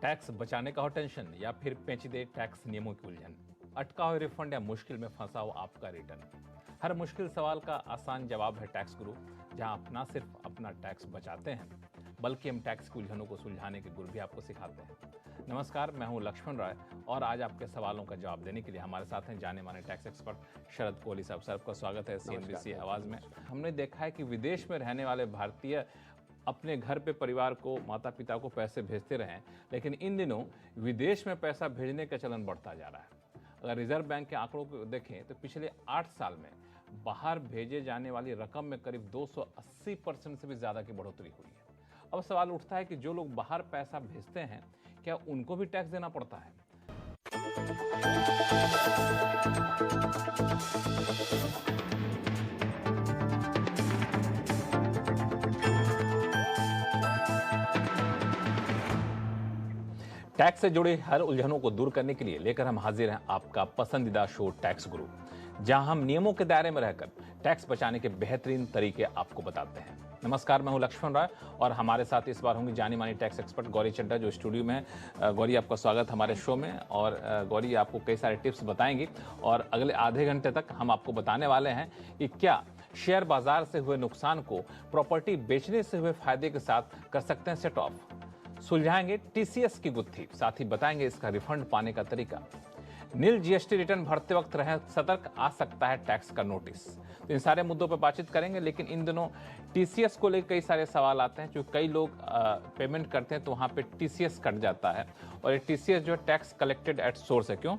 Tax बचाने का हो टेंशन या फिर पेचीदे टैक्स नियमों की उलझन, अटका हो रिफंड या मुश्किल में फंसा हो आपका रिटर्न। हर मुश्किल सवाल का आसान जवाब है टैक्स गुरु, जहां आप ना सिर्फ अपना टैक्स बचाते हैं बल्कि हम टैक्स की उलझनों को सुलझाने के गुर भी आपको सिखाते हैं। नमस्कार, मैं हूं लक्ष्मण राय और आज आपके सवालों का जवाब देने के लिए हमारे साथ हैं जाने माने टैक्स एक्सपर्ट शरद कोहली साहब। सर, आपका स्वागत है CNBC आवाज में। हमने देखा है कि विदेश में रहने वाले भारतीय अपने घर पे परिवार को, माता पिता को पैसे भेजते रहें, लेकिन इन दिनों विदेश में पैसा भेजने का चलन बढ़ता जा रहा है। अगर रिजर्व बैंक के आंकड़ों को देखें तो पिछले 8 साल में बाहर भेजे जाने वाली रकम में करीब 280% से भी ज़्यादा की बढ़ोतरी हुई है। अब सवाल उठता है कि जो लोग बाहर पैसा भेजते हैं, क्या उनको भी टैक्स देना पड़ता है? टैक्स से जुड़ी हर उलझनों को दूर करने के लिए लेकर हम हाजिर हैं आपका पसंदीदा शो टैक्स गुरु, जहां हम नियमों के दायरे में रहकर टैक्स बचाने के बेहतरीन तरीके आपको बताते हैं। नमस्कार, मैं हूं लक्ष्मण राय और हमारे साथ इस बार होंगी जानी मानी टैक्स एक्सपर्ट गौरी चड्ढा जो स्टूडियो में है। गौरी, आपका स्वागत हमारे शो में। और गौरी आपको कई सारे टिप्स बताएंगी और अगले आधे घंटे तक हम आपको बताने वाले हैं कि क्या शेयर बाजार से हुए नुकसान को प्रॉपर्टी बेचने से हुए फायदे के साथ कर सकते हैं सेट ऑफ। सुलझाएंगे TCS की गुत्थी, साथ ही बताएंगे इसका रिफंड पाने का तरीका। नील GST रिटर्न भरते वक्त रहें सतर्क, आ सकता है टैक्स का नोटिस। तो इन सारे मुद्दों पर बातचीत करेंगे, लेकिन इन दिनों TCS को लेकर कई सारे सवाल आते हैं। जो कई लोग पेमेंट करते हैं तो वहाँ पे TCS कट जाता है और ये TCS जो है टैक्स कलेक्टेड एट सोर्स है, क्यों?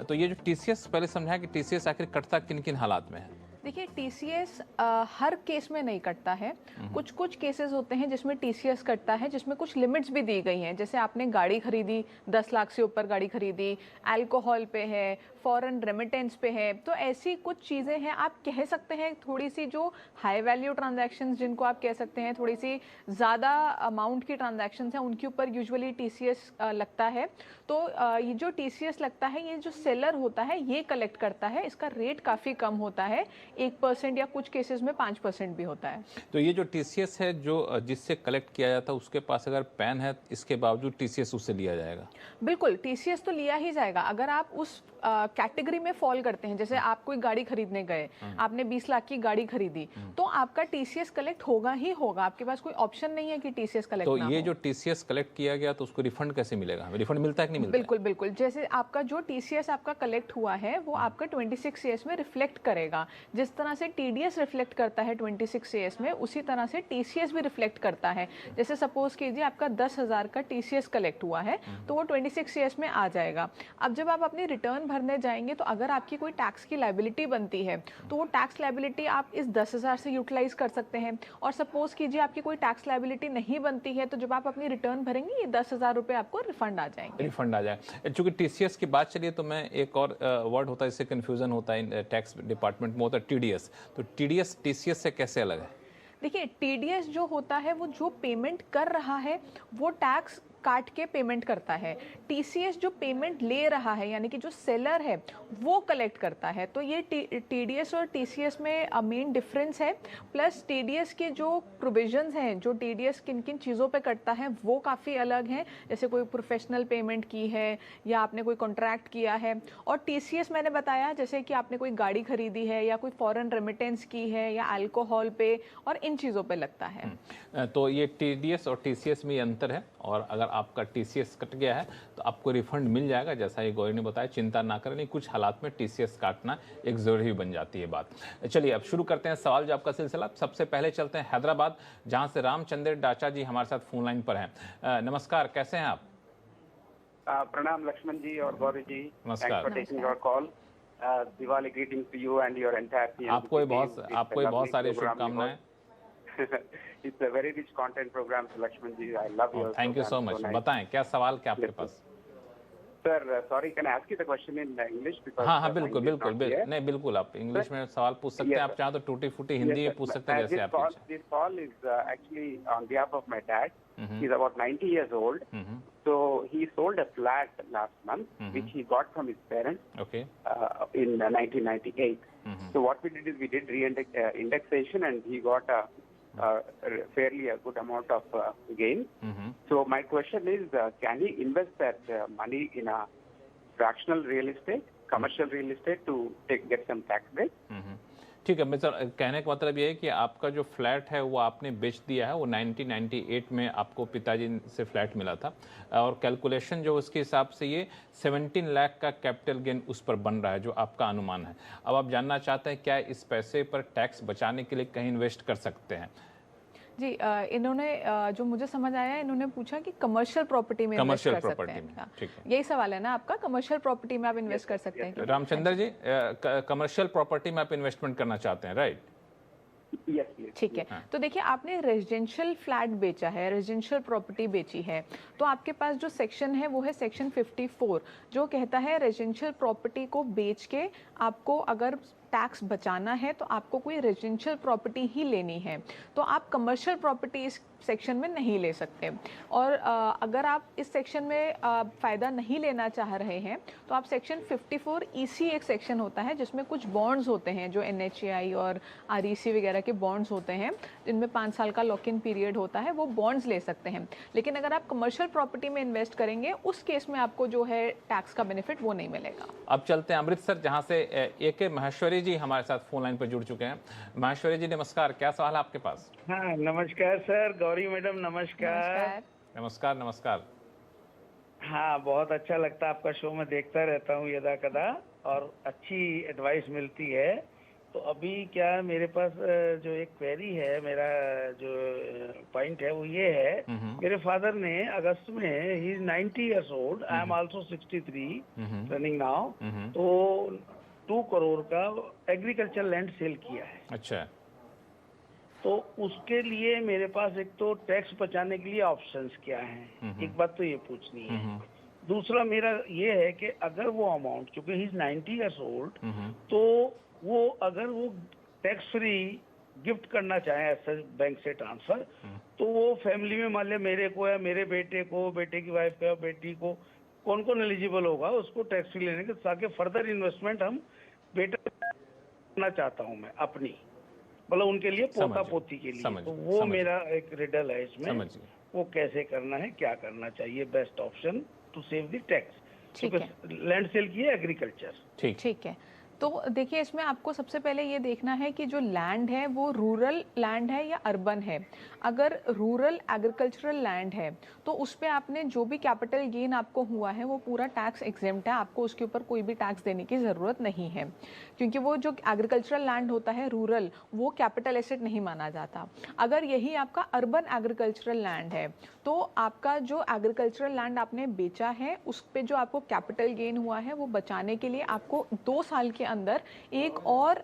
तो ये जो TCS, पहले समझाएं कि TCS आखिर कटता किन किन हालात में है? देखिए, TCS हर केस में नहीं कटता है। कुछ केसेस होते हैं जिसमें TCS कटता है, जिसमें कुछ लिमिट्स भी दी गई हैं। जैसे आपने गाड़ी खरीदी, 10 लाख से ऊपर गाड़ी खरीदी, अल्कोहल पे है, फॉरेन रेमिटेंस पे है, तो ऐसी कुछ चीज़ें हैं। आप कह सकते हैं थोड़ी सी जो हाई वैल्यू ट्रांजैक्शंस, जिनको आप कह सकते हैं थोड़ी सी ज़्यादा अमाउंट की ट्रांजैक्शंस हैं, उनके ऊपर यूजुअली TCS लगता है। तो ये जो TCS लगता है, ये जो सेलर होता है ये कलेक्ट करता है। इसका रेट काफ़ी कम होता है, 1% या कुछ केसेस में 5% भी होता है। तो ये जो TCS है, जो जिससे कलेक्ट किया जाता है, उसके पास अगर पैन है, इसके बावजूद TCS उससे लिया जाएगा? बिल्कुल, TCS तो लिया ही जाएगा अगर आप उस कैटेगरी में फॉल करते हैं। जैसे आप कोई गाड़ी खरीदने गए, आपने 20 लाख की गाड़ी खरीदी, तो आपका TCS कलेक्ट होगा ही होगा। आपके पास कोई ऑप्शन नहीं है कि TCS कलेक्ट तो ना ये हो। जो TCS कलेक्ट किया गया तो उसको रिफंड कैसे मिलेगा? रिफंड मिलता है कि नहीं मिलता? बिल्कुल बिल्कुल। जैसे आपका जो TCS आपका कलेक्ट हुआ है वो आपका 26 CS में रिफ्लेक्ट करेगा। जिस तरह से TDS रिफ्लेक्ट करता है 26 CS में, उसी तरह से TCS भी रिफ्लेक्ट करता है। जैसे सपोज कीजिए आपका 10,000 का TCS कलेक्ट हुआ है तो वो 26 CS में आ जाएगा। अब जब आप अपनी रिटर्न भरने जाएंगे तो अगर आपकी कोई टैक्स की लायबिलिटी बनती है तो वो टैक्स लायबिलिटी आप इस 10,000 से यूटिलाइज कर सकते हैं। और सपोज कीजिए आपकी कोई टैक्स लायबिलिटी नहीं बनती है तो जब आप अपनी रिटर्न भरेंगे ये 10,000 रुपये आपको रिफंड आ जाएंगे। रिफंड आ जाए। चूंकि TCS की बात चलिए तो मैं एक और वर्ड होता है, इससे कंफ्यूजन होता है टैक्स डिपार्टमेंट में, होता है TDS। तो TDS TCS से कैसे अलग है? देखिए, TDS जो होता है वो जो पेमेंट कर रहा है वो टैक्स काट के पेमेंट करता है। TCS जो पेमेंट ले रहा है, यानी कि जो सेलर है वो कलेक्ट करता है। तो ये TDS और TCS में मेन डिफरेंस है। प्लस TDS के जो प्रोविजंस हैं, जो TDS किन किन चीज़ों पे करता है वो काफ़ी अलग हैं। जैसे कोई प्रोफेशनल पेमेंट की है या आपने कोई कॉन्ट्रैक्ट किया है। और TCS मैंने बताया जैसे कि आपने कोई गाड़ी खरीदी है या कोई फॉरेन रेमिटेंस की है या अल्कोहल पे, और इन चीज़ों पे लगता है। तो ये TDS और TCS में ये अंतर है। और अगर आपका TCS कट गया है तो आपको रिफंड मिल जाएगा, जैसा ये गौरी ने बताया। चिंता ना करें, नहीं कुछ हालात में TCS काटना एक जरूरी बन जाती है बात। चलिए अब शुरू करते हैं सवाल जवाब का सिलसिला। सबसे पहले चलते हैं हैदराबाद, जहां से रामचंद्र डाचा जी हमारे साथ फोन लाइन पर हैं। नमस्कार, कैसे हैं आप? प्रणाम लक्ष्मण जी और गौरी जी। नमस्कार। Thanks for taking your call. Diwali greetings to you and your entire team. आपको बहुत सारी शुभकामनाएं। It's a very rich content program, Lakshman ji. I love your. Thank you so much. बताएं क्या सवाल, क्या आपके पास? Sir, sorry, can I ask you the question in English? Because हाँ, बिल्कुल बिल्कुल नहीं, बिल्कुल आप इंग्लिश में सवाल पूछ सकते हैं। आप चाहें तो टूटी फूटी हिंदी में पूछ सकते हैं, जैसे आप इच्छा। This call is actually on behalf of my dad. He's about 90 years old. So he sold a flat last month, which he got from his parents. Okay. In 1998. So what we did is we did indexation, and he got a fairly a good amount of gain. So my question is, can he invest that money in a fractional real estate, commercial real estate to get some tax break? ठीक है mister, कहने का मतलब ये है कि आपका जो फ्लैट है वो आपने बेच दिया है, वो 1998 में आपको पिताजी से फ्लैट मिला था और कैलकुलेशन जो उसके हिसाब से ये 17 लाख का कैपिटल गेन उस पर बन रहा है, जो आपका अनुमान है। अब आप जानना चाहते हैं क्या इस पैसे पर टैक्स बचाने के लिए कहीं इन्वेस्ट कर सकते हैं? जी, इन्होंने जो मुझे समझ आया, इन्होंने पूछा कि कमर्शियल प्रॉपर्टी में इन्वेस्ट कर सकते हैं क्या? ठीक है, यही सवाल है ना आपका, कमर्शियल प्रॉपर्टी में आप इन्वेस्ट कर सकते हैं क्या? रामचंद्र जी, कमर्शियल प्रॉपर्टी में आप इन्वेस्टमेंट करना चाहते हैं, राइट? ठीक है, तो देखिए आपने रेजिडेंशियल फ्लैट बेचा है, रेजिडेंशियल प्रॉपर्टी बेची है, तो आपके पास जो सेक्शन है वो है सेक्शन 54, जो कहता है रेजिडेंशियल प्रॉपर्टी को बेच के आपको अगर टैक्स बचाना है तो आपको कोई रेजिडेंशियल प्रॉपर्टी ही लेनी है, तो आप कमर्शियल प्रॉपर्टी इस सेक्शन में नहीं ले सकते। और अगर आप इस सेक्शन में फ़ायदा नहीं लेना चाह रहे हैं तो आप सेक्शन 54 EC एक सेक्शन होता है जिसमें कुछ बॉन्ड्स होते हैं, जो NHAI और REC वगैरह के बॉन्ड्स होते हैं जिनमें 5 साल का लॉक इन पीरियड होता है, वो बॉन्ड्स ले सकते हैं। लेकिन अगर आप कमर्शियल प्रॉपर्टी में इन्वेस्ट करेंगे उस केस में आपको जो है टैक्स का बेनिफिट वो नहीं मिलेगा। अब चलते हैं अमृतसर, जहां से AK महेश्वरी जी हमारे साथ फोन लाइन पर जुड़ चुके हैं। महेश्वरी जी नमस्कार, क्या सवाल है आपके पास? हाँ नमस्कार सर, गौरी मैडम नमस्कार। नमस्कार नमस्कार। हाँ बहुत अच्छा लगता है आपका शो, मैं देखता रहता हूँ यदा कदा और अच्छी एडवाइस मिलती है। तो अभी क्या मेरे पास जो एक क्वेरी है, मेरा जो पॉइंट है वो ये है, मेरे फादर ने अगस्त में he is 90 years old, I am also 63 running now, तो 2 करोड़ का एग्रीकल्चर लैंड सेल किया है। अच्छा, तो उसके लिए मेरे पास एक तो टैक्स बचाने के लिए ऑप्शंस क्या हैं, एक बात तो ये पूछनी है। दूसरा मेरा ये है कि अगर वो अमाउंट, क्योंकि ही इज 90 years old, तो वो अगर वो टैक्स फ्री गिफ्ट करना चाहे ऐसा बैंक से ट्रांसफर, तो वो फैमिली में मान लिया मेरे को या मेरे बेटे को, बेटे की वाइफ को या बेटी को, कौन कौन एलिजिबल होगा उसको टैक्स फ्री लेने के, ताकि फर्दर इन्वेस्टमेंट हम बेटर करना चाहता हूँ मैं अपनी, मतलब उनके लिए, पोता पोती के लिए। तो वो मेरा एक रिडल है इसमें, वो कैसे करना है, क्या करना चाहिए, best option to save the tax. Land sale की है एग्रीकल्चर। ठीक है, तो देखिए इसमें आपको सबसे पहले ये देखना है कि जो लैंड है वो रूरल लैंड है या अर्बन है। अगर रूरल एग्रीकल्चरल लैंड है तो उस पर आपने जो भी कैपिटल गेन आपको हुआ है वो पूरा टैक्स एग्जेम्प्ट है, आपको उसके ऊपर कोई भी टैक्स देने की ज़रूरत नहीं है, क्योंकि वो जो एग्रीकल्चरल लैंड होता है रूरल, वो कैपिटल एसेट नहीं माना जाता। अगर यही आपका अर्बन एग्रीकल्चरल लैंड है तो आपका जो एग्रीकल्चरल लैंड आपने बेचा है उस पर जो आपको कैपिटल गेन हुआ है वो बचाने के लिए आपको 2 साल के अंदर एक और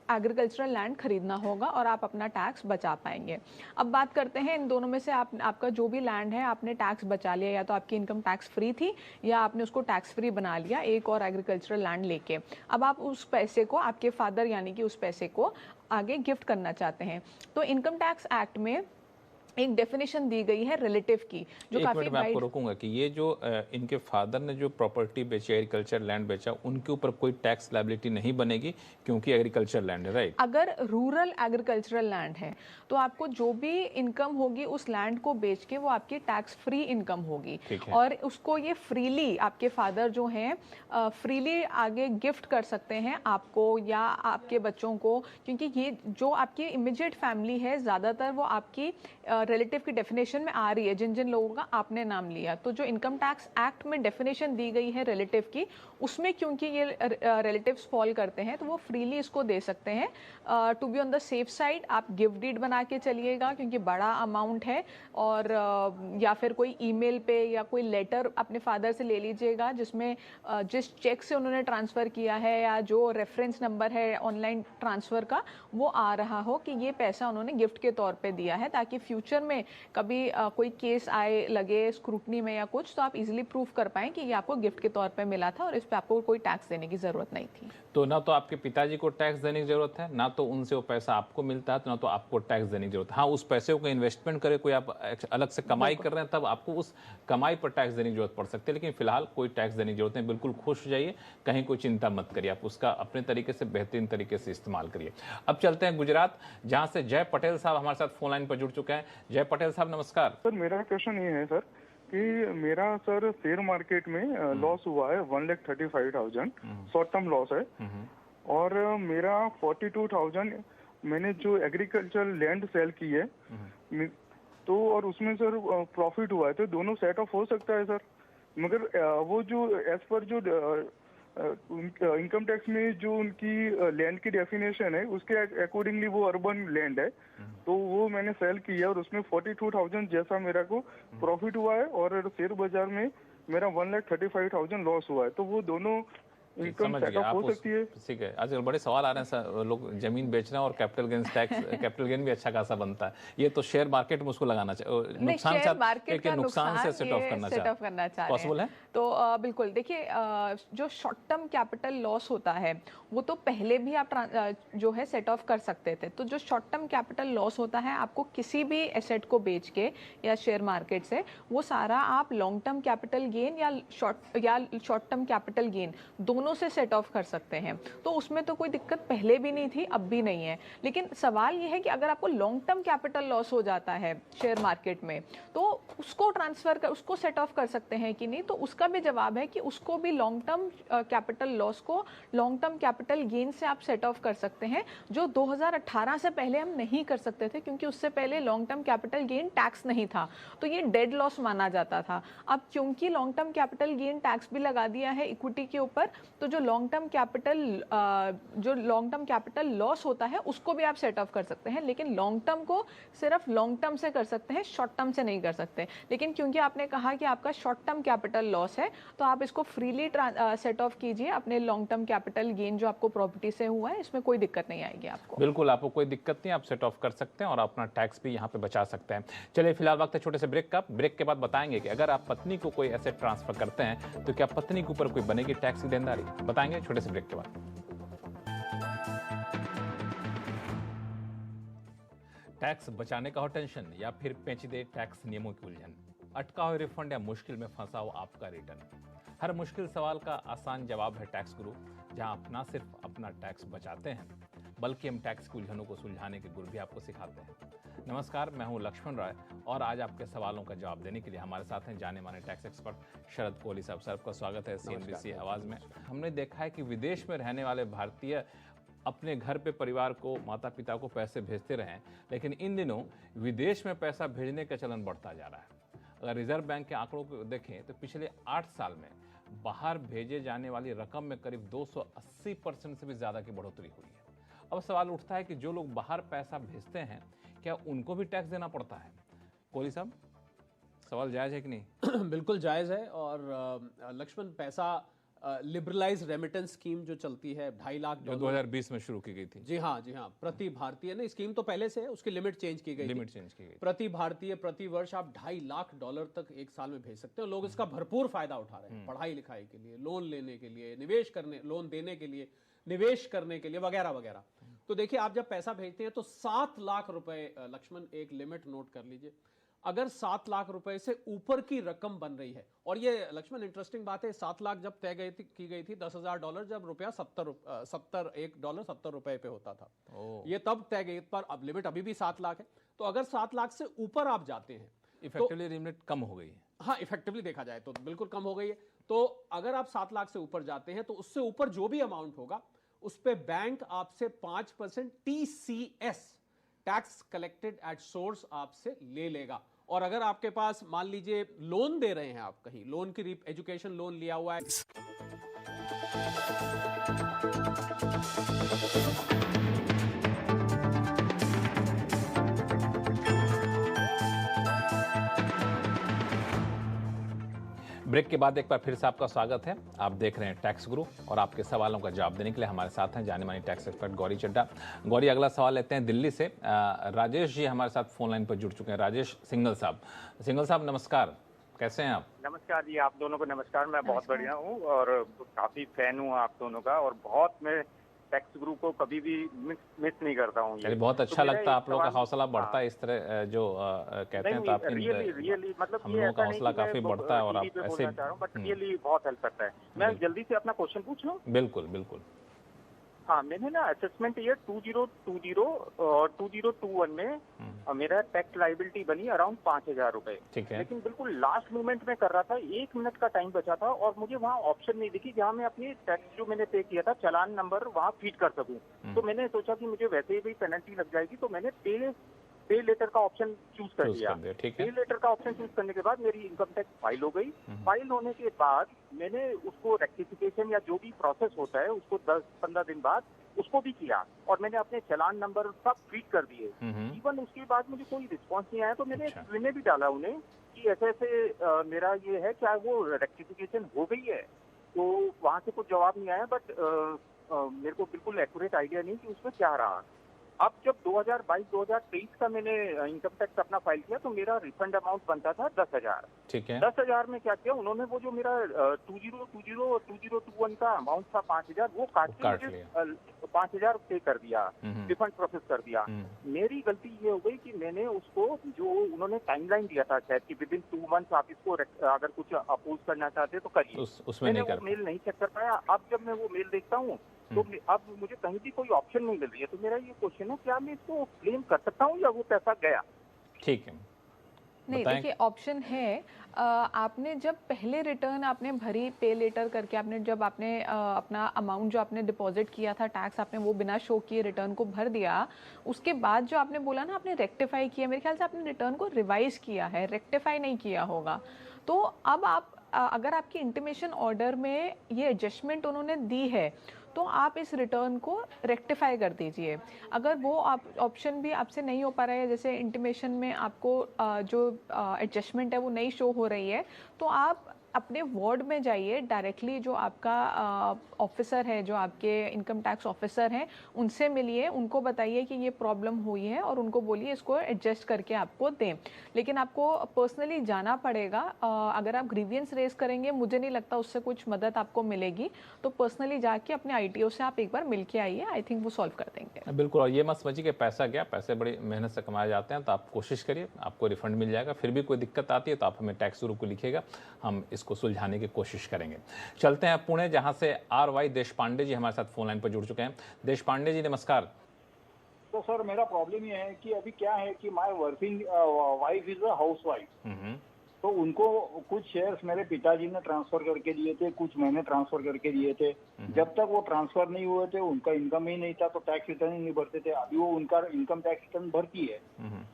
एग्रीकल्चरल लैंड खरीदना होगा और आप अपना टैक्स बचा पाएंगे। अब बात करते हैं इन दोनों में से आपका जो भी लैंड है आपने टैक्स बचा लिया, या तो आपकी इनकम टैक्स फ्री थी या आपने उसको टैक्स फ्री बना लिया एक और एग्रीकल्चरल लैंड लेके। अब आप उस पैसे को, आपके फादर यानी कि उस पैसे को आगे गिफ्ट करना चाहते हैं, तो इनकम टैक्स एक्ट में एक डेफिनेशन दी गई है रिलेटिव की, जो काफी मैं आपको रोकूंगा कि ये जो इनके फादर ने जो प्रॉपर्टी बेची, एग्रीकल्चर लैंड बेचा, उनके ऊपर कोई टैक्स लायबिलिटी नहीं बनेगी क्योंकि एग्रीकल्चर लैंड है, राइट? अगर रूरल एग्रीकल्चरल लैंड है तो आपको जो भी इनकम होगी उस लैंड को बेच के वो आपकी टैक्स फ्री इनकम होगी, और उसको ये फ्रीली आपके फादर जो हैं फ्रीली आगे गिफ्ट कर सकते हैं आपको या आपके बच्चों को, क्योंकि ये जो आपकी इमीडिएट फैमिली है ज़्यादातर वो आपकी रिलेटिव की डेफिनेशन में आ रही है, जिन जिन लोगों का आपने नाम लिया। तो जो इनकम टैक्स एक्ट में डेफिनेशन दी गई है रिलेटिव की, उसमें क्योंकि ये रिलेटिव्स फॉल करते हैं तो वो फ्रीली इसको दे सकते हैं। To be on the safe side आप गिफ्ट डीड बना के चलिएगा, क्योंकि बड़ा अमाउंट है, और या फिर कोई ईमेल पे या कोई लेटर अपने फादर से ले लीजिएगा जिसमें जिस चेक से उन्होंने ट्रांसफ़र किया है या जो रेफरेंस नंबर है ऑनलाइन ट्रांसफ़र का वो आ रहा हो कि ये पैसा उन्होंने गिफ्ट के तौर पे दिया है, ताकि फ्यूचर फ्यूचर में कभी कोई केस आए लगे स्क्रूटनी में या कुछ, तो आप इजीली प्रूफ कर पाएं कि ये आपको गिफ्ट के तौर पे मिला था और इस पे आपको कोई टैक्स देने की ज़रूरत नहीं थी। तो ना तो आपके पिताजी को टैक्स देने की जरूरत है, ना तो उनसे वो पैसा आपको मिलता है, तो ना तो आपको टैक्स देने की जरूरत है। हाँ, उस पैसे को इन्वेस्टमेंट करे, कोई आप अलग से कमाई कर रहे हैं, तब आपको उस कमाई पर टैक्स देने की जरूरत पड़ सकती है, लेकिन फिलहाल कोई टैक्स देने की जरूरत नहीं। बिल्कुल खुश हो जाइए, कहीं कोई चिंता मत करिए, आप उसका अपने तरीके से बेहतरीन तरीके से इस्तेमाल करिए। अब चलते हैं गुजरात, जहां से जय पटेल साहब हमारे साथ फोन लाइन पर जुड़ चुके हैं। जय पटेल साहब नमस्कार। सर, मेरा क्वेश्चन ये है सर कि मेरा सर शेयर मार्केट में लॉस हुआ है 1,35,000 शॉर्ट टर्म लॉस है, और मेरा 42,000 मैंने जो एग्रीकल्चर लैंड सेल की है, तो और उसमें सर प्रॉफिट हुआ है, तो दोनों सेट ऑफ हो सकता है सर? मगर वो जो एज पर जो इनकम टैक्स में जो उनकी लैंड की डेफिनेशन है उसके अकॉर्डिंगली वो अर्बन लैंड है, तो वो मैंने सेल की है और उसमें 42,000 जैसा मेरा को प्रॉफिट हुआ है, और शेयर बाजार में मेरा 1,35,000 लॉस हुआ है, तो वो दोनों इनकम सेट ऑफ हो सकती है? ठीक है, आजकल बड़े सवाल आ रहे हैं सर, लोग जमीन बेच रहे हैं और capital gain tax capital gain भी अच्छा खासा बनता है, ये तो शेयर मार्केट में उसको लगाना चाहिए, नुकसान से नुकसान से सेट ऑफ करना चाहिए, पॉसिबल है? तो बिल्कुल देखिए, जो शॉर्ट टर्म कैपिटल लॉस होता है वो तो पहले भी आप जो है सेट ऑफ कर सकते थे। तो जो शॉर्ट टर्म कैपिटल लॉस होता है आपको किसी भी एसेट को बेच के या शेयर मार्केट से, वो सारा आप लॉन्ग टर्म कैपिटल गेन या शॉर्ट टर्म कैपिटल गेन दोनों से सेट ऑफ कर सकते हैं। तो उसमें तो कोई दिक्कत पहले भी नहीं थी, अब भी नहीं है। लेकिन सवाल ये है कि अगर आपको लॉन्ग टर्म कैपिटल लॉस हो जाता है शेयर मार्केट में, तो उसको ट्रांसफर कर, उसको सेट ऑफ कर सकते हैं कि नहीं? तो उसका भी जवाब है कि उसको भी लॉन्ग टर्म कैपिटल लॉस को लॉन्ग टर्म कैपिटल गेन से आप सेट ऑफ कर सकते हैं, जो 2018 से पहले हम नहीं कर सकते थे, क्योंकि उससे पहले long term capital gain tax नहीं था, तो ये डेड लॉस माना जाता था। अब क्योंकि long term capital gain tax भी लगा दिया है इक्विटी के ऊपर, तो जो लॉन्ग टर्म कैपिटल लॉस होता है उसको भी आप सेट ऑफ कर सकते हैं, लेकिन लॉन्ग टर्म को सिर्फ लॉन्ग टर्म से कर सकते हैं, शॉर्ट टर्म से नहीं कर सकते। लेकिन क्योंकि आपने कहा कि आपका शॉर्ट टर्म कैपिटल लॉस है, तो आप इसको फ्रीली सेट ऑफ कीजिए अपने लॉन्ग टर्म कैपिटल गेन जो आपको प्रॉपर्टी से हुआ है, इसमें कोई दिक्कत नहीं आएगी आपको। बिल्कुल, आपको कोई दिक्कत नहीं, आप सेट ऑफ कर सकते हैं और अपना टैक्स भी यहाँ पे बचा सकते हैं। चलिए फिलहाल वक्त है छोटे से ब्रेक का। ब्रेक के बाद बताएंगे कि अगर आप पत्नी को कोई एसेट ट्रांसफर करते हैं तो क्या पत्नी के ऊपर कोई बनेगी टैक्स की देनदारी, बताएंगे छोटे से ब्रेक के बाद। टैक्स बचाने का हो टेंशन, या फिर पेचीदे टैक्स नियमों की उलझन, अटका हो रिफंड या मुश्किल में फंसा हो आपका रिटर्न, हर मुश्किल सवाल का आसान जवाब है टैक्स गुरु, जहां आप ना सिर्फ अपना टैक्स बचाते हैं बल्कि हम टैक्स की उलझनों को सुलझाने के गुर भी आपको सिखाते हैं। नमस्कार, मैं हूं लक्ष्मण राय और आज आपके सवालों का जवाब देने के लिए हमारे साथ हैं जाने माने टैक्स एक्सपर्ट शरद कोहली साहब। सर, आपका स्वागत है CNBC आवाज में। हमने देखा है कि विदेश में रहने वाले भारतीय अपने घर पे परिवार को, माता पिता को पैसे भेजते रहे, लेकिन इन दिनों विदेश में पैसा भेजने का चलन बढ़ता जा रहा है। अगर रिजर्व बैंक के आंकड़ों को देखें तो पिछले 8 साल में बाहर भेजे जाने वाली रकम में करीब 280% से भी ज्यादा की बढ़ोतरी हुई है। अब सवाल उठता है कि जो लोग बाहर पैसा भेजते हैं क्या उनको भी टैक्स देना पड़ता है? कोहली साहब, सवाल जायज है कि नहीं? बिल्कुल जायज है। और लक्ष्मण, पैसा लिबरलाइज रेमिटेंस स्कीम जो चलती है 2.5 लाख जो 2020 में शुरू की गई थी। जी हाँ, प्रति भारतीय ने, स्कीम तो पहले से है, उसकी लिमिट चेंज की गई। प्रति भारतीय प्रति वर्ष आप $2.5 लाख तक एक साल में भेज सकते हो। लोग इसका भरपूर फायदा उठा रहे हैं, पढ़ाई लिखाई के लिए, लोन लेने के लिए, निवेश करने, लोन देने के लिए, निवेश करने के लिए, वगैरह वगैरह। तो देखिए, आप जब पैसा भेजते हैं तो 7 लाख रुपए, लक्ष्मण एक लिमिट नोट कर लीजिए, अगर 7 लाख रुपए से ऊपर की रकम बन रही है, और ये लक्ष्मण इंटरेस्टिंग बात है, 7 लाख जब तय की गई थी $10,000 जब रुपया $70 पे होता था, ये तब तय गई, पर अब लिमिट अभी भी 7 लाख है। तो अगर 7 लाख से ऊपर आप जाते हैं, इफेक्टिवली लिमिट कम हो गई है। हाँ, इफेक्टिवली देखा जाए तो बिल्कुल कम हो गई है। तो अगर आप 7 लाख से ऊपर जाते हैं तो उससे ऊपर जो भी अमाउंट होगा उस पे बैंक आपसे 5% TCS, tax collected at source, आपसे ले लेगा। और अगर आपके पास मान लीजिए लोन दे रहे हैं, आप कहीं लोन की एजुकेशन लोन लिया हुआ है, ब्रेक के बाद एक बार फिर से आपका स्वागत है। आप देख रहे हैं टैक्स गुरु और आपके सवालों का जवाब देने के लिए हमारे साथ हैं जाने मानी टैक्स एक्सपर्ट गौरी चड्ढा। गौरी, अगला सवाल लेते हैं दिल्ली से। राजेश जी हमारे साथ फोन लाइन पर जुड़ चुके हैं। राजेश सिंघल साहब। सिंघल साहब नमस्कार, कैसे हैं आप? नमस्कार जी, आप दोनों को नमस्कार। मैं बहुत बढ़िया हूँ और काफी फैन हूँ आप दोनों का, और बहुत मैं टैक्स गुरु को कभी भी मिस नहीं करता हूँ। चलिए, बहुत अच्छा लगता है, आप लोगों का हौसला बढ़ता है इस तरह जो कहते हैं, तो आपकी रियली मतलब हम लोगों का हौसला काफी बढ़ता है और आप ऐसे बट रियली बहुत हेल्प करता है। मैं जल्दी से अपना क्वेश्चन पूछ लूँ? बिल्कुल बिल्कुल। हाँ, मैंने ना असेसमेंट ईयर 2020 और 2021 में मेरा टैक्स लाइबिलिटी बनी अराउंड 5,000 रुपए। ठीक है। लेकिन बिल्कुल लास्ट मोमेंट में कर रहा था, 1 मिनट का टाइम बचा था और मुझे वहाँ ऑप्शन नहीं दिखी जहाँ मैं अपनी टैक्स जो मैंने पे किया था चालान नंबर वहाँ फीड कर सकूँ। तो मैंने सोचा कि मुझे वैसे ही भी पेनल्टी लग जाएगी, तो मैंने पे लेटर का ऑप्शन चूज कर दिया। पे लेटर का ऑप्शन चूज करने के बाद मेरी इनकम टैक्स फाइल हो गई। फाइल होने के बाद मैंने उसको रेक्टिफिकेशन या जो भी प्रोसेस होता है उसको 10-15 दिन बाद उसको भी किया और मैंने अपने चालान नंबर सब फीड कर दिए। इवन उसके बाद मुझे कोई रिस्पॉन्स नहीं आया, तो मैंने मैंने भी डाला उन्हें कि ऐसे ऐसे मेरा ये है, क्या वो रेक्टिफिकेशन हो गई है? तो वहाँ से कुछ जवाब नहीं आया, बट मेरे को बिल्कुल एक्यूरेट आइडिया नहीं कि उसमें क्या रहा। अब जब 2022-2023 का मैंने इनकम टैक्स अपना फाइल किया तो मेरा रिफंड अमाउंट बनता था 10,000। ठीक है। 10,000 में क्या किया उन्होंने, वो जो मेरा 2020 और 2021 का अमाउंट था 5,000, वो काट के मुझे 5,000 पे कर दिया, रिफंड प्रोसेस कर दिया। मेरी गलती ये हो गई कि मैंने उसको, जो उन्होंने टाइमलाइन दिया था शायद कि विदिन 2 मंथ्स आप इसको अगर कुछ अपोज करना चाहते तो करिए, मैंने वो मेल नहीं चेक कर पाया। अब जब मैं वो मेल देखता हूँ तो अब मुझे कहीं भी कोई ऑप्शन नहीं मिल रही है। तो मेरा ये क्वेश्चन है, क्या मैं इसको क्लेम कर सकता हूँ या वो पैसा गया? ठीक है। नहीं, देखिए ऑप्शन है। आपने जब पहले रिटर्न आपने भरी पे लेटर करके, आपने जब आपने अपना अमाउंट जो आपने डिपॉजिट किया था टैक्स, आपने वो बिना शो किए रिटर्न को भर दिया। उसके बाद जो आपने बोला ना आपने रेक्टिफाई किया, मेरे ख्याल से आपने रिटर्न को रिवाइज किया है, रेक्टिफाई नहीं किया होगा। तो अब आप अगर आपकी इंटीमेशन ऑर्डर में ये एडजस्टमेंट उन्होंने दी है तो आप इस रिटर्न को रेक्टिफाई कर दीजिए। अगर वो आप ऑप्शन भी आपसे नहीं हो पा रहा है, जैसे इंटीमेशन में आपको जो एडजस्टमेंट है वो नहीं शो हो रही है, तो आप अपने वार्ड में जाइए डायरेक्टली, जो आपका ऑफिसर है, जो आपके इनकम टैक्स ऑफिसर हैं, उनसे मिलिए, उनको बताइए कि ये प्रॉब्लम हुई है और उनको बोलिए इसको एडजस्ट करके आपको दें। लेकिन आपको पर्सनली जाना पड़ेगा। अगर आप ग्रीवियंस रेज करेंगे, मुझे नहीं लगता उससे कुछ मदद आपको मिलेगी। तो पर्सनली जाके अपने ITO से आप एक बार मिल के आइए, आई थिंक वो सॉल्व कर देंगे। बिल्कुल। और ये मत समझिए कि पैसा गया, पैसे बड़ी मेहनत से कमाए जाते हैं, तो आप कोशिश करिए, आपको रिफंड मिल जाएगा। फिर भी कोई दिक्कत आती है तो आप हमें टैक्स गुरु को लिखिएगा, हम इसको सुलझाने की कोशिश करेंगे। चलते हैं पुणे, जहां से RY देशपांडे जी हमारे साथ फोन लाइन पर जुड़ चुके हैं। देशपांडे जी नमस्कार। तो सर मेरा प्रॉब्लम ये है कि अभी क्या है कि my working wife is a house wife, तो उनको कुछ शेयर्स मेरे पिताजी ने ट्रांसफर करके दिए थे, कुछ मैंने ट्रांसफर करके दिए थे। जब तक वो ट्रांसफर नहीं हुए थे उनका इनकम ही नहीं था, तो टैक्स रिटर्न ही नहीं भरते थे। अभी वो उनका इनकम टैक्स रिटर्न भरती है।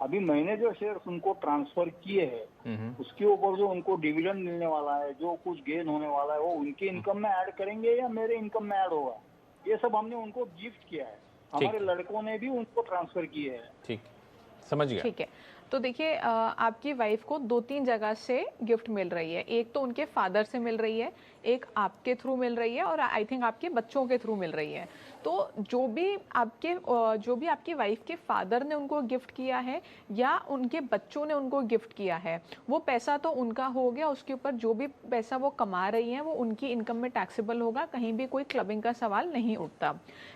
अभी मैंने जो शेयर्स उनको ट्रांसफर किए हैं उसके ऊपर जो उनको डिविडेंड मिलने वाला है, जो कुछ गेन होने वाला है, वो उनके इनकम में ऐड करेंगे या मेरे इनकम में ऐड होगा? ये सब हमने उनको गिफ्ट किया है, हमारे लड़कों ने भी उनको ट्रांसफर किए हैं। ठीक, समझ गया। ठीक है। तो देखिए, आपकी वाइफ को 2-3 जगह से गिफ्ट मिल रही है। एक तो उनके फादर से मिल रही है, एक आपके थ्रू मिल रही है, और आई थिंक आपके बच्चों के थ्रू मिल रही है। तो जो भी आपकी वाइफ के फादर ने उनको गिफ्ट किया है या उनके बच्चों ने उनको गिफ्ट किया है, वो पैसा तो उनका हो गया। उसके ऊपर जो भी पैसा वो कमा रही हैं वो उनकी इनकम में टैक्सेबल होगा, कहीं भी कोई क्लबिंग का सवाल नहीं उठता।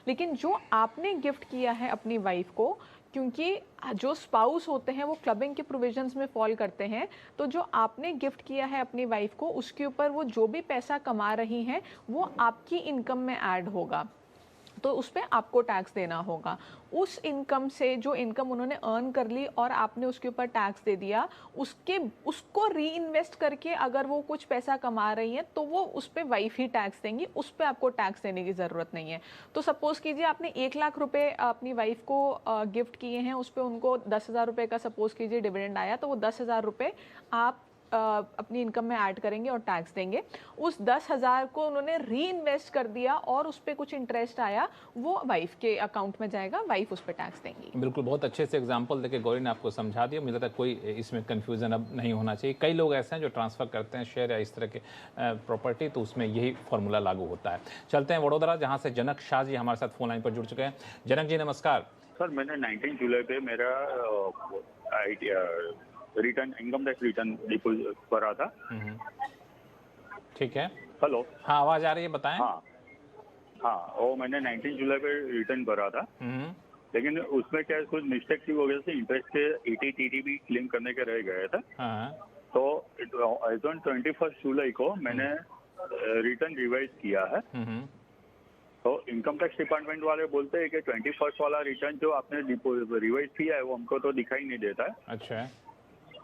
लेकिन जो आपने गिफ्ट किया है अपनी वाइफ को, क्योंकि जो स्पाउस होते हैं वो क्लबिंग के प्रोविजंस में फॉल करते हैं, तो जो आपने गिफ्ट किया है अपनी वाइफ को, उसके ऊपर वो जो भी पैसा कमा रही हैं वो आपकी इनकम में ऐड होगा, तो उस पर आपको टैक्स देना होगा। उस इनकम से जो इनकम उन्होंने अर्न कर ली और आपने उसके ऊपर टैक्स दे दिया, उसको री इन्वेस्ट करके अगर वो कुछ पैसा कमा रही हैं तो वो उस पर वाइफ ही टैक्स देंगी, उस पर आपको टैक्स देने की ज़रूरत नहीं है। तो सपोज़ कीजिए आपने 1 लाख रुपए अपनी वाइफ को गिफ्ट किए हैं, उस पर उनको 10,000 रुपये का सपोज़ कीजिए डिविडेंड आया, तो वो 10,000 रुपये आप अपनी इनकम में ऐड करेंगे और टैक्स देंगे। उस 10,000 को उन्होंने री इन्वेस्ट कर दिया और उस पर कुछ इंटरेस्ट आया, वो वाइफ के अकाउंट में जाएगा, वाइफ उस पर टैक्स देंगी। बिल्कुल, बहुत अच्छे से एग्जांपल देके गौरी ने आपको समझा दिया। मुझे लगता है कोई इसमें कन्फ्यूजन अब नहीं होना चाहिए। कई लोग ऐसे हैं जो ट्रांसफ़र करते हैं शेयर या इस तरह के प्रॉपर्टी, तो उसमें यही फॉर्मूला लागू होता है। चलते हैं वडोदरा, जहाँ से जनक शाह जी हमारे साथ फोन लाइन पर जुड़ चुके हैं। जनक जी नमस्कार। सर, मैंने 19 जुलाई पे मेरा return, income tax return deposit करा था। ठीक है। हेलो। हाँ, आवाज आ रही है, बताएं। हाँ, वो मैंने 19 जुलाई पे रिटर्न करा था, लेकिन उसमें क्या कुछ मिस्टेक की वजह से इंटरेस्ट के 80 TDB क्लेम करने के रह गए थे। तो एज ऑन 21 जुलाई को मैंने रिटर्न रिवाइज किया है। तो इनकम टैक्स डिपार्टमेंट वाले बोलते हैं कि 21 वाला रिटर्न जो आपने रिवाइज किया है वो हमको तो दिखाई नहीं देता है। अच्छा।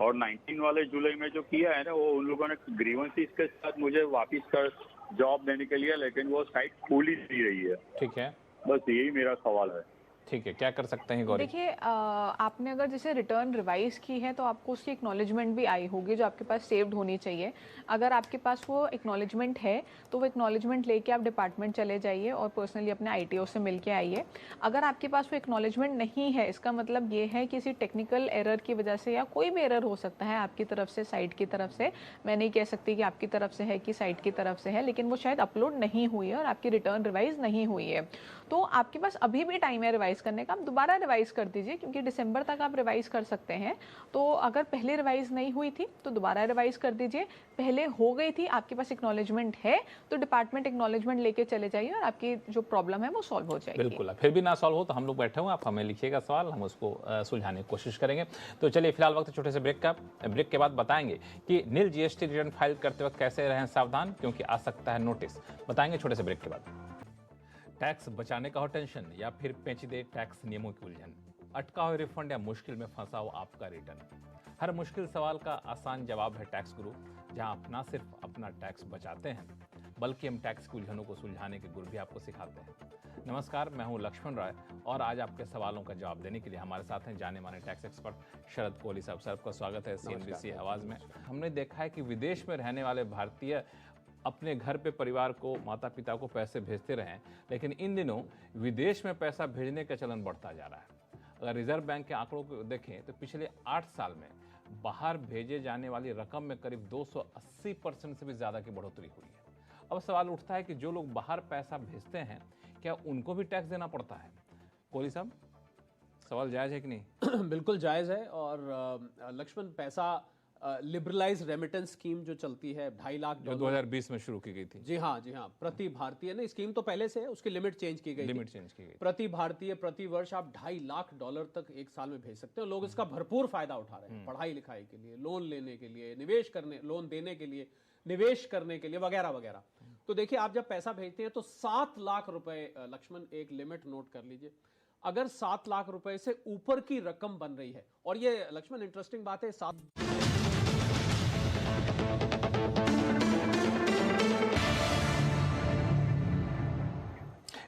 और 19 वाले जुलाई में जो किया है ना, वो उन लोगों ने ग्रीवेंसेस के साथ मुझे वापस कर जॉब देने के लिए, लेकिन वो साइट खुल ही नहीं रही है। ठीक है, बस यही मेरा सवाल है। ठीक है, क्या कर सकते हैं गौरी? देखिए, आपने अगर जैसे रिटर्न रिवाइज की है तो आपको उसकी एक्नॉलेजमेंट भी आई होगी जो आपके पास सेव्ड होनी चाहिए। अगर आपके पास वो एक्नॉलेजमेंट है तो वो एक्नॉलेजमेंट लेके आप डिपार्टमेंट चले जाइए और पर्सनली अपने ITO से मिल के आइए। अगर आपके पास वो एक्नॉलेजमेंट नहीं है, इसका मतलब ये है किसी टेक्निकल एरर की वजह से, या कोई भी एरर हो सकता है आपकी तरफ से, साइट की तरफ से। मैं नहीं कह सकती कि आपकी तरफ से है कि साइट की तरफ से है, लेकिन वो शायद अपलोड नहीं हुई है और आपकी रिटर्न रिवाइज नहीं हुई है। तो आपके पास अभी भी टाइम है रिवाइज करने का, आप दोबारा रिवाइज कर दीजिए, क्योंकि दिसंबर तक आप रिवाइज कर सकते हैं। तो अगर पहले रिवाइज नहीं हुई थी तो दोबारा रिवाइज कर दीजिए, पहले हो गई थी, आपके पास एक्नॉलेजमेंट है तो डिपार्टमेंट एक्नॉलेजमेंट लेके चले जाइए और आपकी जो प्रॉब्लम है वो सॉल्व हो जाएगी। बिल्कुल, फिर भी ना सॉल्व हो तो हम लोग बैठे हुए, आप हमें लिखिएगा सवाल, हम उसको सुलझाने की कोशिश करेंगे। तो चलिए फिलहाल वक्त छोटे से ब्रेक का। ब्रेक के बाद बताएंगे कि नील GST रिटर्न फाइल करते वक्त कैसे रहें सावधान, क्योंकि आ सकता है नोटिस। बताएंगे छोटे से ब्रेक के बाद। टैक्स बचाने का हो टेंशन, या फिर पेचीदे टैक्स नियमों की उलझन, अटका हो रिफंड या मुश्किल में फंसा हो आपका रिटर्न, हर मुश्किल सवाल का आसान जवाब है टैक्स गुरु, जहां आप ना सिर्फ अपना टैक्स बचाते हैं बल्कि हम टैक्स की उलझनों को सुलझाने के गुर भी आपको सिखाते हैं। नमस्कार, मैं हूं लक्ष्मण राय और आज आपके सवालों का जवाब देने के लिए हमारे साथ हैं जाने माने टैक्स एक्सपर्ट शरद कोहली साहब। सर, आपका स्वागत है CNBC आवाज़ में। हमने देखा है कि विदेश में रहने वाले भारतीय अपने घर पे परिवार को, माता पिता को पैसे भेजते रहें, लेकिन इन दिनों विदेश में पैसा भेजने का चलन बढ़ता जा रहा है। अगर रिजर्व बैंक के आंकड़ों को देखें तो पिछले 8 साल में बाहर भेजे जाने वाली रकम में करीब 280% से भी ज़्यादा की बढ़ोतरी हुई है। अब सवाल उठता है कि जो लोग बाहर पैसा भेजते हैं क्या उनको भी टैक्स देना पड़ता है? कोहली साहब, सवाल जायज़ है कि नहीं? बिल्कुल जायज़ है। और लक्ष्मण, पैसा लिबरलाइज रेमिटेंस स्कीम जो चलती है 2.5 लाख जो 2020 में शुरू की गई थी। जी हाँ, प्रति भारतीय ने, स्कीम तो पहले से है, उसकी लिमिट चेंज की गई। प्रति भारतीय प्रति वर्ष आप $2.5 लाख तक एक साल में भेज सकते हो। लोग इसका भरपूर फायदा उठा रहे हैं, पढ़ाई लिखाई के लिए, लोन लेने के लिए, निवेश करने, लोन देने के लिए, निवेश करने के लिए, वगैरह वगैरह। तो देखिए, आप जब पैसा भेजते हैं तो 7 लाख रुपए, लक्ष्मण एक लिमिट नोट कर लीजिए, अगर 7 लाख रुपए से ऊपर की रकम बन रही है, और ये लक्ष्मण इंटरेस्टिंग बात है,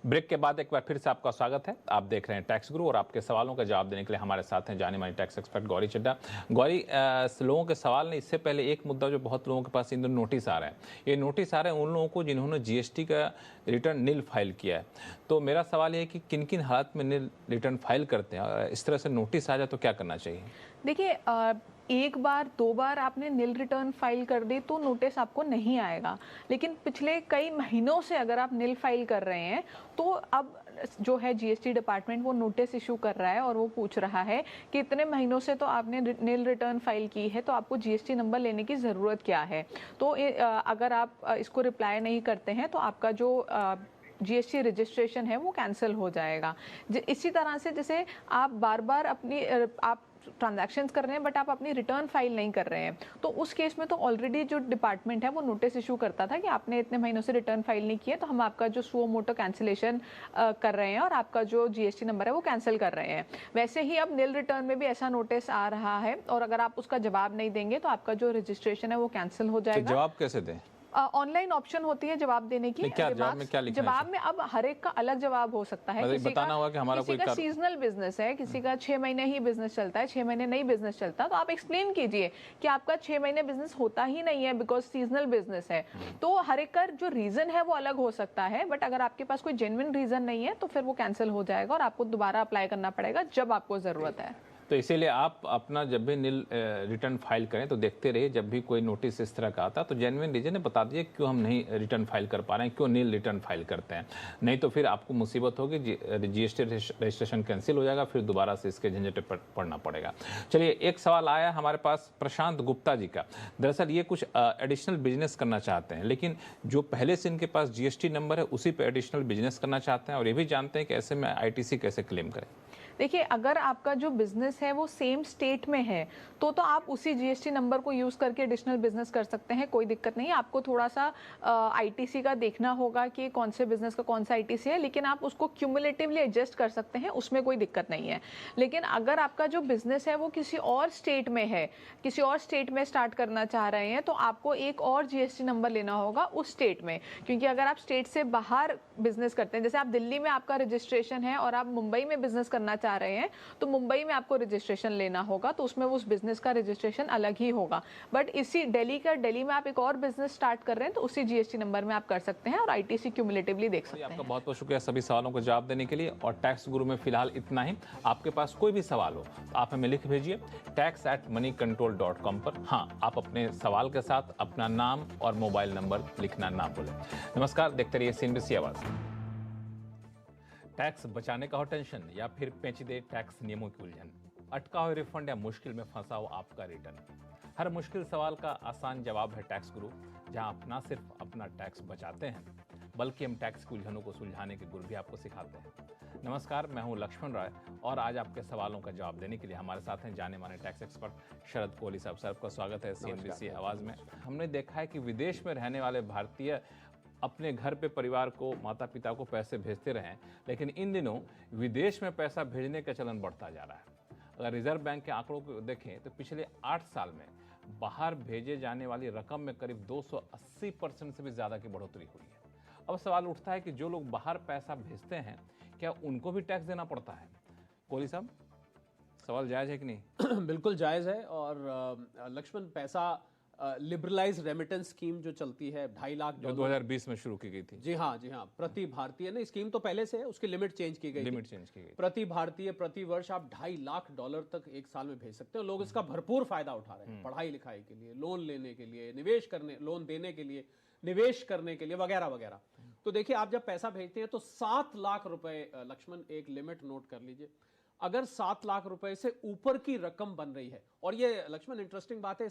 ब्रेक के बाद एक बार फिर से आपका स्वागत है। आप देख रहे हैं टैक्स गुरु और आपके सवालों का जवाब देने के लिए हमारे साथ हैं जाने माने टैक्स एक्सपर्ट गौरी चड्ढा। गौरी, लोगों के सवाल ने, इससे पहले एक मुद्दा जो बहुत लोगों के पास इन दोनों नोटिस आ रहे हैं, ये नोटिस आ रहे हैं उन लोगों को जिन्होंने GST का रिटर्न नील फाइल किया है। तो मेरा सवाल ये है कि किन किन हालत में नील रिटर्न फाइल करते हैं, और इस तरह से नोटिस आ जाए तो क्या करना चाहिए? देखिए, एक बार 2 बार आपने नील रिटर्न फाइल कर दी तो नोटिस आपको नहीं आएगा, लेकिन पिछले कई महीनों से अगर आप नील फाइल कर रहे हैं तो अब जो है GST डिपार्टमेंट वो नोटिस इशू कर रहा है और वो पूछ रहा है कि इतने महीनों से तो आपने नील रिटर्न फाइल की है तो आपको GST नंबर लेने की ज़रूरत क्या है। तो अगर आप इसको रिप्लाई नहीं करते हैं तो आपका जो GST रजिस्ट्रेशन है वो कैंसिल हो जाएगा। इसी तरह से जैसे आप बार बार आप ट्रांजैक्शंस कर रहे हैं बट आप अपनी रिटर्न फाइल नहीं कर रहे हैं, तो उस केस में तो ऑलरेडी जो डिपार्टमेंट है वो नोटिस इशू करता था कि आपने इतने महीनों से रिटर्न फाइल नहीं किया, तो हम आपका जो सुओ मोटो कैंसिलेशन कर रहे हैं और आपका जो GST नंबर है वो कैंसिल कर रहे हैं। वैसे ही अब नील रिटर्न में भी ऐसा नोटिस आ रहा है और अगर आप उसका जवाब नहीं देंगे तो आपका जो रजिस्ट्रेशन है वो कैंसिल हो जाएगा। जवाब कैसे दें? ऑनलाइन ऑप्शन होती है जवाब देने की। क्या जवाब में क्या लिखना है? जवाब में अब हर एक का अलग जवाब हो सकता है। मतलब बताना होगा कि हमारा कोई सीजनल बिजनेस है, किसी का 6 महीने ही बिजनेस चलता है, 6 महीने नहीं बिजनेस चलता, तो आप एक्सप्लेन कीजिए कि आपका 6 महीने बिजनेस होता ही नहीं है बिकॉज सीजनल बिजनेस है। तो हर एक का जो रीजन है वो अलग हो सकता है, बट अगर आपके पास कोई जेन्युइन रीजन नहीं है तो फिर वो कैंसिल हो जाएगा और आपको दोबारा अप्लाई करना पड़ेगा जब आपको जरूरत है। तो इसीलिए आप अपना जब भी नील रिटर्न फाइल करें तो देखते रहिए, जब भी कोई नोटिस इस तरह का आता तो जेन्युइन रीजन है बता दीजिए क्यों हम नहीं रिटर्न फाइल कर पा रहे हैं, क्यों नील रिटर्न फाइल करते हैं। नहीं तो फिर आपको मुसीबत होगी, जीएसटी रजिस्ट्रेशन कैंसिल हो जाएगा, फिर दोबारा से इसके झंझट पर पड़ना पड़ेगा। चलिए, एक सवाल आया हमारे पास प्रशांत गुप्ता जी का। दरअसल ये कुछ एडिशनल बिजनेस करना चाहते हैं, लेकिन जो पहले से इनके पास जीएसटी नंबर है उसी पर एडिशनल बिजनेस करना चाहते हैं और ये भी जानते हैं कि ऐसे में आईटीसी कैसे क्लेम करें। देखिए, अगर आपका जो बिजनेस है वो सेम स्टेट में है तो आप उसी जीएसटी नंबर को यूज करके एडिशनल बिजनेस कर सकते हैं, कोई दिक्कत नहीं है। आपको थोड़ा सा आईटीसी का देखना होगा कि कौन से बिजनेस का कौन सा आईटीसी है, लेकिन आप उसको क्यूमुलेटिवली एडजस्ट कर सकते हैं, उसमें कोई दिक्कत नहीं है। लेकिन अगर आपका जो बिजनेस है वो किसी और स्टेट में है, किसी और स्टेट में स्टार्ट करना चाह रहे हैं, तो आपको एक और जीएसटी नंबर लेना होगा उस स्टेट में, क्योंकि अगर आप स्टेट से बाहर बिजनेस करते हैं, जैसे आप दिल्ली में आपका रजिस्ट्रेशन है और आप मुंबई में बिजनेस करना चाह रहे हैं, तो मुंबई में आपको रजिस्ट्रेशन लेना होगा, तो उसमें उस बिजनेस का रजिस्ट्रेशन अलग ही होगा। बट इसी दिल्ली में आप एक और बिजनेस स्टार्ट कर रहे हैं तो उसी जीएसटी नंबर में आप कर सकते हैं और आईटीसी क्यूमुलेटिवली देख सकते हैं। आपका बहुत बहुत शुक्रिया सभी सवालों को जवाब देने के लिए। और टैक्स गुरु में फिलहाल इतना ही। आपके पास कोई भी सवाल हो तो आप हमें लिख भेजिए tax@moneycontrol.com पर। हाँ, आप अपने सवाल के साथ अपना नाम और मोबाइल नंबर लिखना ना भूलें। नमस्कार, देखते रहिए सीएनबीसी आवाज। टैक्स बचाने का हो टेंशन या फिर पेचीदे टैक्स नियमों की उलझन, अटका हो रिफंड या मुश्किल में फंसा हो आपका रिटर्न, हर मुश्किल सवाल का आसान जवाब है टैक्स गुरु, जहां आप ना सिर्फ अपना टैक्स बचाते हैं बल्कि हम टैक्स की उलझनों को सुलझाने के गुर भी आपको सिखाते हैं। नमस्कार, मैं हूं लक्ष्मण राय और आज आपके सवालों का जवाब देने के लिए हमारे साथ हैं जाने माने टैक्स एक्सपर्ट शरद कोहली साहब। सर, आपका स्वागत है सीएनबीसी आवाज में। हमने देखा है कि विदेश में रहने वाले भारतीय अपने घर पे परिवार को, माता पिता को पैसे भेजते रहे, लेकिन इन दिनों विदेश में पैसा भेजने का चलन बढ़ता जा रहा है। अगर रिजर्व बैंक के आंकड़ों को देखें तो पिछले 8 साल में बाहर भेजे जाने वाली रकम में करीब 280% से भी ज़्यादा की बढ़ोतरी हुई है। अब सवाल उठता है कि जो लोग बाहर पैसा भेजते हैं क्या उनको भी टैक्स देना पड़ता है? कोहली साहब, सवाल जायज़ है कि नहीं? बिल्कुल जायज़ है। और लक्ष्मण, पैसा लिबरलाइज रेमिटेंस स्कीम जो चलती है 2.5 लाख जो 2020 में शुरू की गई थी। जी हाँ, प्रति भारतीय ने, स्कीम तो पहले से है, उसकी लिमिट चेंज की गई। प्रति भारतीय प्रति वर्ष आप $2.5 लाख तक एक साल में भेज सकते हो। लोग इसका भरपूर फायदा उठा रहे हैं, पढ़ाई लिखाई के लिए, लोन लेने के लिए, निवेश करने, लोन देने के लिए, निवेश करने के लिए, वगैरह वगैरह। तो देखिए, आप जब पैसा भेजते हैं तो 7 लाख रुपए, लक्ष्मण एक लिमिट नोट कर लीजिए, अगर 7 लाख रुपए से ऊपर की रकम बन रही है, और ये लक्ष्मण इंटरेस्टिंग बात है,